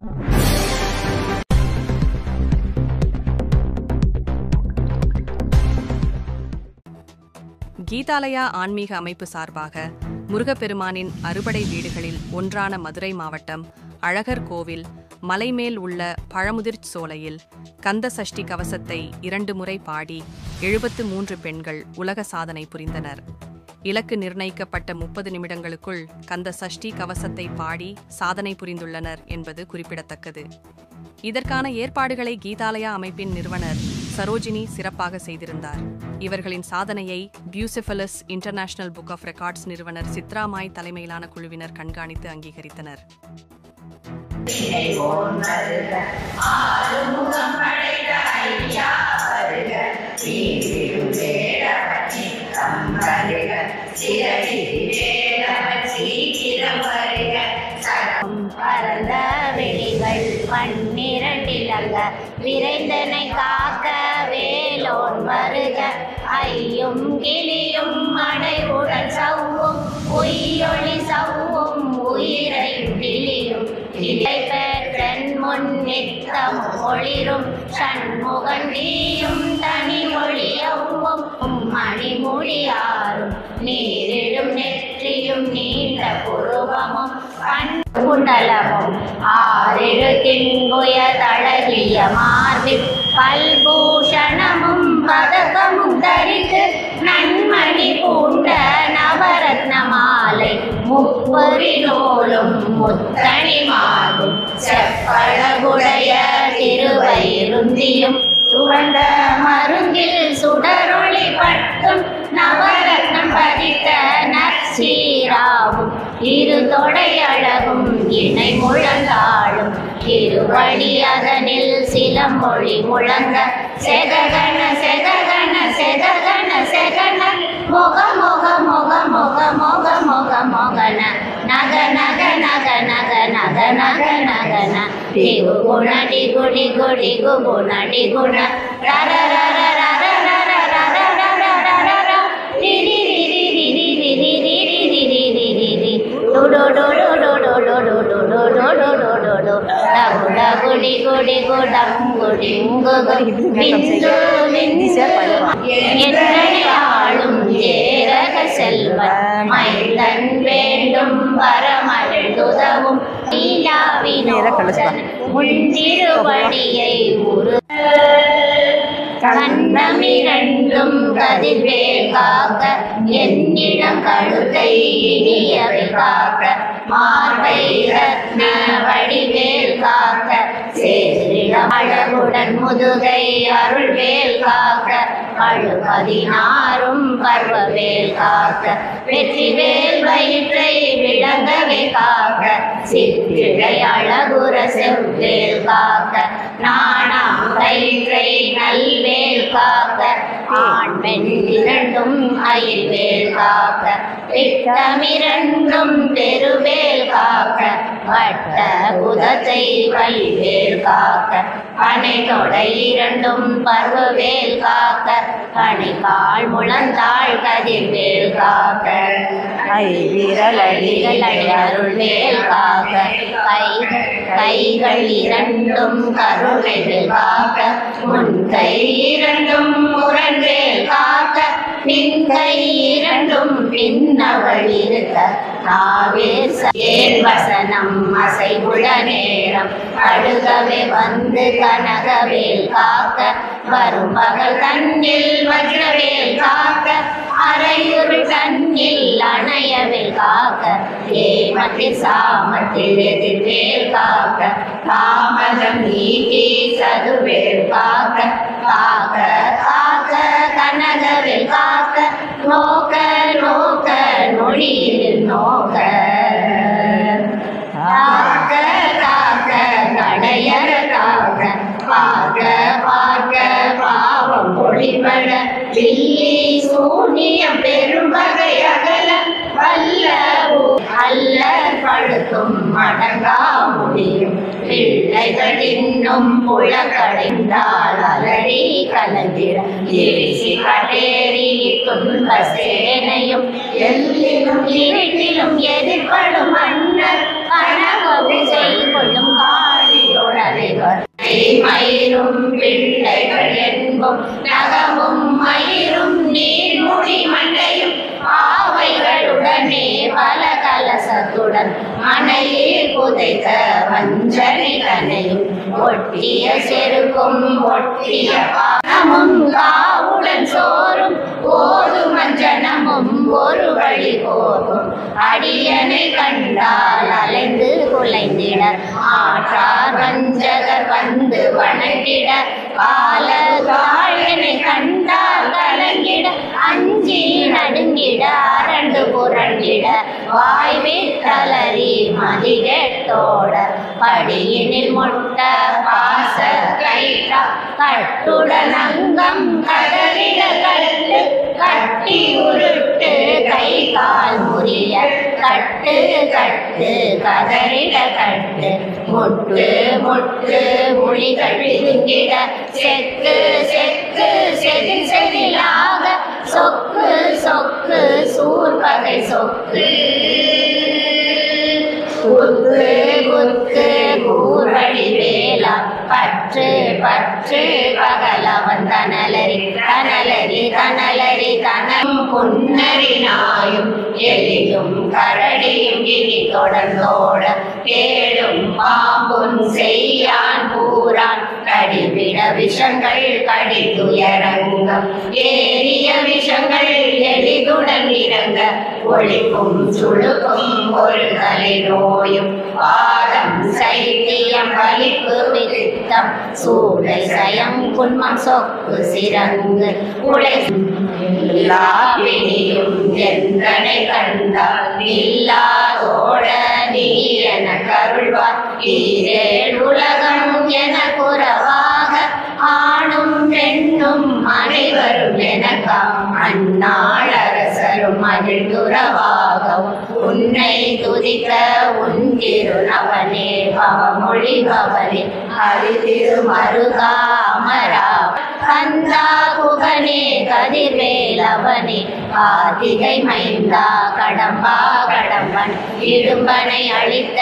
கீதாலயா ஆன்மீக அமைப்பு சார்பாக முருகப்பெருமானின் அறுபடை வீடுகளில் ஒன்றான மதுரை மாவட்டம் அழகர் கோவில் மலைமேல் உள்ள பழமுதிர்ச் சோலையில் கந்த சஷ்டி கவசத்தை 2 முறை பாடி 73 பெண்கள் உலக சாதனை புரிந்தனர். இலக்கு நிர்ணயிக்கப்பட்ட 30 நிமிடங்களுக்குள் கந்த சஷ்டி கவசத்தை பாடி சாதனை புரிந்துள்ளனர் என்பது குறிப்பிடத்தக்கது. இதற்கான ஏற்பாடுகளை கீதாலயா அமைப்பின் நிறுவனர் சரோஜினி சிறப்பாக செய்திருந்தார். இவர்களின் சாதனையை பியூசிஃபலஸ் இன்டர்நேஷனல் புக் ஆஃப் ரெக்கார்ட்ஸ் நிறுவனர் சித்ராமாய் தலைமையிலான குழுவினர் கண்காணித்து அங்கீகரித்தனர். பரந்த வெளிகள் 12 விரைந்தனை காக்க வேலோன் வருக. ஐயும் கிளியும் அடைவுடன் சவ்வும் உயிரொளி சவ்வும் உயிரை கிளியும் இலை பெற்றன் முன் நித்தம் ஒளிரும் சண்முகண்டியும் தனி ஒளியவும் மணிமொழியாரும் நீரிடும் நெற்றியும் நீண்ட புருவமும் குண்டலமும் 6 திங்குய தழகிய மார்பில் பல்பூஷணமும் பதகமும் தரித்து நன்மணி பூண்ட நவரத்ன மாலை முப்பொறி நூலும் முத்தணி மார்பும் செப்பழகுடைய திருவயிருந்தியும் துவண்ட மருங்கில் சுடரொளி பட்டும் நவரத்னம் பதித்த நற்சீராவும் 2 தொடை அழகும் இணை முழங்காலும் திருவடி அதனில் சிலமொழி முழங்க செதகன செதகன செதகன செதன மொக மொக மொக மொக மொக மொக மொகன நக நக நக நக நக நக நகன டிகு குண டிகு டிகு டிகு குண டிகுண ரர ரர ரர ரர ரர ரர ரர ர ரிரி ரிரி ரிரி ரிரி ரிரி ரிரி ரிரி ரி டோ டோ டோ டோ டோ டோ டோ டோ டோ டோ டோ டோ டோ டோ டகு டகு டிகு டிகு டம் குடி உங்குகு பிந்து பிந்து எத்தனையாளும் ஏரக செல்வன் மைந்தன் வேண்டும் வரமழுதுதவும் முன்திருவடியை உரு கண்ணமிரண்டும் கதிர்வேல் காக்க என்னிடம் கழுத்தை இனியவை காக்க மார்பை ரத்ன வடிவேல் காக்க சேரிடம் அழகுடன் முதுகை அருள்வேல் காக்க கழு 16 பர்வவேல் காக்க வெற்றிவேல் வயிற்றை விளங்கவே காக்க சிற்றிழை அழகுற செவ்வேல் காக்க நாணம் வயிற்றை நல்வேல் காக்க ஆண் பெண் 2 அயில்வேல் காக்க விட்டமிரண்டும் பெருவேல் காக்க வட்ட புதத்தை வல்வேல் காக்க பனை தொடை 2 பருவவேல் காக்க பணிகால் முழந்தாள் கதிர்வேல் காக்க விரலடிகள் அருள்வேல் காக்க கைகள் 2 கருணைவேல் காக்க முன்கை 2 முரண்வேல் காக்க பின்கை 2 பின்னவள் இருக்க நாவில் ஏன் வசனம் அசைவுள்ள நேரம் அழுகவே வந்து கனகவேல் காக்க வரும் பகல் தன்னில் வஜ்ரவேல் காக்க அரையுள் தன்னில் அணையவேல் காக்க ஏமத்தில் சாமத்தில் எதிர்வேல் காக்க தாமதம் நீக்கி சதுவேல் காக்க காக்க காக்க கனகவேல் காக்க நோக்க நோக்க நொழியில் நோக்க காக்க காக்க கடையற காக்க பார்க்க பார்க்க பாவம் ஒளிபட வில்லி சூனியம் பெரும்பகை அகல வல்ல அல்ல படுத்தும் அடங்கா முடியும் பிள்ளைகள் இன்னும் புலக்கடைந்தால் அலறி கலந்திட ஏசி கடேறி துன்ப சேனையும் எல்லிலும் இருட்டிலும் எதிர்படும் மன்னர் கனவு செய்கொள்ளும் காளி மயிரும் பிள்ளைகள் என்பும் நகமும் மயிரும் நீர்மொழி மண்டையும் ஆவைகளுடனே பல கலசத்துடன் மனையில் புதைத்த வஞ்சனை தனையும் ஒட்டிய செருக்கும் ஒட்டிய பானமும் காவுடன் சோறும் ஓது மஞ்சனமும் ஒரு வழி போகும் அடியனை கண்டால் அலைந்து குலைந்திட ஆற்றார் வஞ்சகர் வந்து வணங்கிட கால காயனை கண்டால் கலங்கிட அஞ்சி நடுங்கிட அரண்டு புரண்டிட வாய்வே தளறி மதிகெட்டோட படியினில் முட்ட பாச கைட்டா கட்டுடன் அங்கம் கதறிட கட்டு கட்டி உருட்டு கை கால் முறிய கட்டு கட்டு கதறிட கட்டு முட்டு முட்டு மொழி கட்டிங்கிட செக்கு செக்கு செதில் செதிலாக சொக்கு சொக்கு சூர்பகை சொக்கு குத்து குத்து கூர்வழி வேலா பற்று பற்று பகலவன் தனலரி தனலரி தனலரி தனம் புன்னரி நாயும் எலியும் கரடியும் இனி தொடர்ந்தோட தேடும் பாம்பும் செய்யான் பூரான் கடிவிட விஷங்கள் கடித்துயரங்கம் ஏறிய விஷங்கள் எளிதுடன் இறங்க ஒளிக்கும் சுழுக்கும் ஒரு தலை நோயும் பாதம் சைத்தியம் வலிப்பு விருத்தம் சூளை சயம் குன்மம் சொக்கு சிறங்கு உடை எல்லா பிணியும் எந்தனை கண்டால் இல்லாதோட நீ என கருள்வார் ஈரேழ் உலகம் என குறவாக ஆணும் பெண்ணும் அனைவரும் எனக்காம் அந்நாள் அரசரும் மகிழ்ந்துறவாகவும் உன்னை துதிக்க உன் திருநவனே பவமொழி பவனே ஹரிதிரு மருகா அமரா கந்தா குகனே கதிர்வேலவனே கார்த்திகை மைந்தா கடம்பா கடம்பன் இடும்பனை அளித்த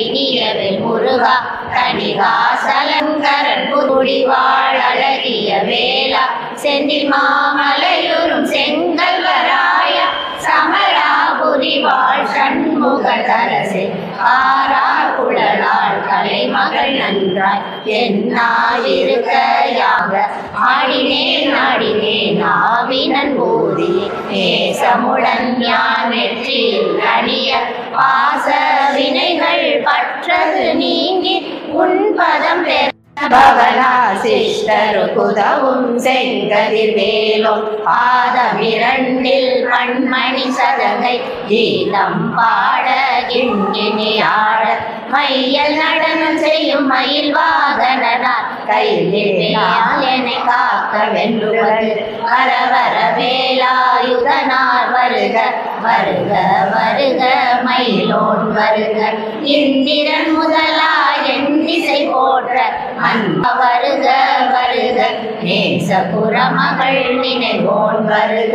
இனியவில் முருகா கனிகாசலங்கரன் புதுடிவாழ் அழகிய வேலா செந்தில் மாமலையுறும் செங்கல்வராய சமராபுரி வாழ் சண்முக தரசே ஆரார் குழலாள் கலைமகள் நன்றாய் என்னாயிருக்க யாக ஆடினேன் ஆடினேன் ஆவினன் போதி நேசமுடன் யான் வெற்றியில் அணிய பாச வினைகள் பற்றது நீங்கி உன் பதம் பெற பவனா சிஷ்டரு குதவும் செங்கதிர் வேலோன் பாதமிரண்டில் பண்மணி சதங்கை கீதம் பாட கிண்கிணி ஆட மையல் நடனம் செய்யும் மயில் வாகனார் கையில் என்னை காக்க வென்றுவது வரவர வேலாயுதனார் வருக வருக வருக மயிலோன் வருக இந்திரன் முதலா என் திசை போற்ற வருக வருக நேசபுர மகள் நினைவோன் வருக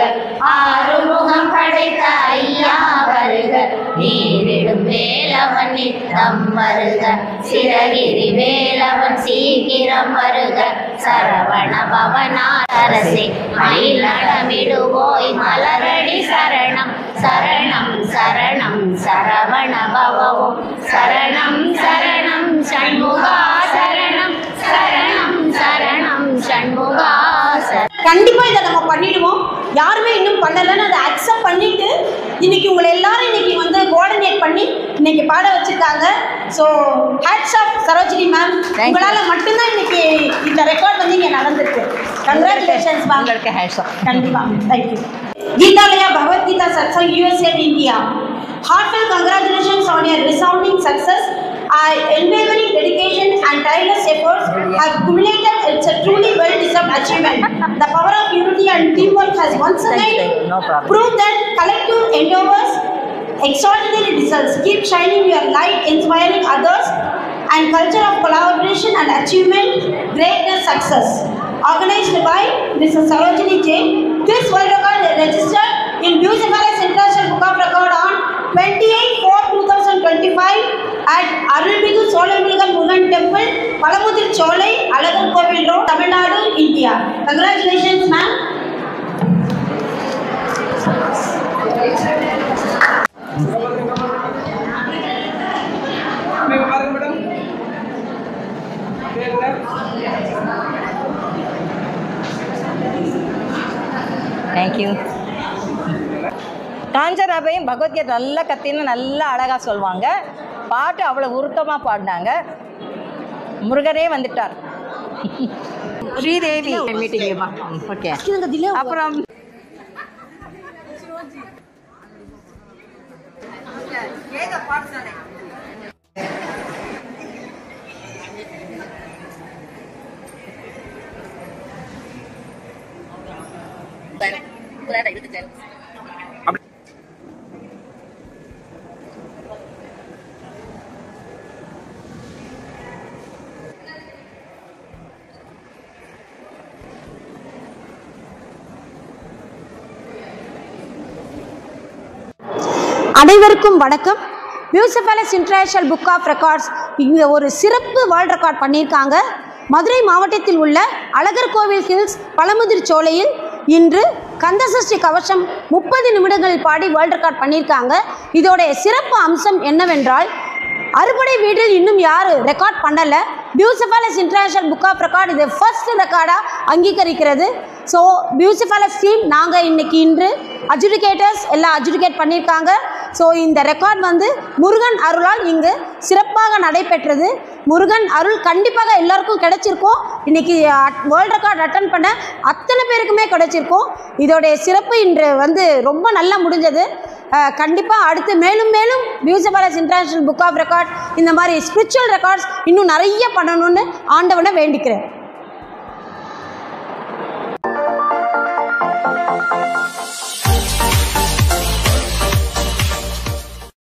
ஆறுமுகம் படைத்த ஐயா வருக நீரிடும் வேலவன் நித்தம் வருக சிறகிரி வேலவன் சீக்கிரம் வருக சரவண பவனாரசே மயிலடமிடுவோய் மலரடி சரணம் சரணம் சரணம் சரவண பவவும் சரணம் சரணம் சண்முகா சரணம் சரணம் சரணம் சண்முகா. கண்டிப்பாக இதை நம்ம பண்ணிடுவோம். யாருமே இன்னும் பண்ணலைன்னு அதை அக்செப்ட் பண்ணிட்டு இன்னைக்கு உங்களை எல்லாரும் இன்னைக்கு வந்து கோஆர்டினேட் பண்ணி இன்னைக்கு பாட வச்சிருக்காங்க. So hats off Sarojini ma'am, உங்களால் மட்டும்தான் இன்னைக்கு இந்த ரெக்கார்ட் வந்து இங்கே நடந்திருக்கு. Congratulations ma'am. Hats off. கண்டிப்பாக thank you. Geethalaya Bhagavad Gita Satsang USA India. Heartfelt congratulations on your resounding success. Our unwavering dedication and tireless efforts have culminated. It's a truly well-deserved achievement. The power of unity and teamwork has once again proved that collective endeavors, extraordinary results. Keep shining your light, inspiring others, and culture of collaboration and achievement, greatness, success. Organized by Mrs. Sarojini J. This world record registered in Music Palace International Book of Record on 28/4/2025 at Arulmigu Solamurgan Murugan Temple, Palamudir Cholai, Alagar Kovil Road, Tamil Nadu, India. Congratulations, ma'am. Thank you. காஞ்சனாபையும் பகவத்கீதை நல்லா கத்தின்னு நல்லா அழகாக சொல்லுவாங்க. பாட்டு அவ்வளோ உருக்கமாக பாடினாங்க. முருகனே வந்துட்டார். Sridevi meeting okay. அப்புறம் அனைவருக்கும் வணக்கம். பியூசிஃபலஸ் இன்டர்நேஷனல் புக் ஆஃப் ரெக்கார்ட்ஸ் இங்கே ஒரு சிறப்பு வேர்ல்ட் ரெக்கார்ட் பண்ணியிருக்காங்க. மதுரை மாவட்டத்தில் உள்ள அழகர் கோவில் ஹில்ஸ் பழமுதிர் சோலையில் இன்று கந்தசஷ்டி கவசம் 30 நிமிடங்கள் பாடி வேர்ல்ட் ரெக்கார்ட் பண்ணியிருக்காங்க. இதோடைய சிறப்பு அம்சம் என்னவென்றால், அறுபடை வீட்டில் இன்னும் யாரும் ரெக்கார்ட் பண்ணலை. பியூசிஃபலஸ் இன்டர்நேஷனல் புக் ஆஃப் ரெக்கார்ட் இது ஃபர்ஸ்ட் ரெக்கார்டாக அங்கீகரிக்கிறது. ஸோ பியூசிஃபலஸ் டீம் நாங்கள் இன்று அட்ஜுடிகேட்டர்ஸ் எல்லாம் அட்ஜுடிகேட் பண்ணியிருக்காங்க. ஸோ இந்த ரெக்கார்ட் வந்து முருகன் அருளால் இங்கு சிறப்பாக நடைபெற்றது. முருகன் அருள் கண்டிப்பாக எல்லாருக்கும் கிடைச்சிருக்கும். இன்றைக்கி வேர்ல்ட் ரெக்கார்ட் அட்டன் பண்ண அத்தனை பேருக்குமே கிடைச்சிருக்கும். இதோடைய சிறப்பு இன்று வந்து ரொம்ப நல்லா முடிஞ்சது. கண்டிப்பாக அடுத்து மேலும் மேலும் பியூசிஃபலஸ் இன்டர்நேஷனல் புக் ஆஃப் ரெக்கார்ட் இந்த மாதிரி ஸ்பிரிச்சுவல் ரெக்கார்ட்ஸ் இன்னும் நிறைய பண்ணணும்னு ஆண்டவனை வேண்டிக்கிறேன்.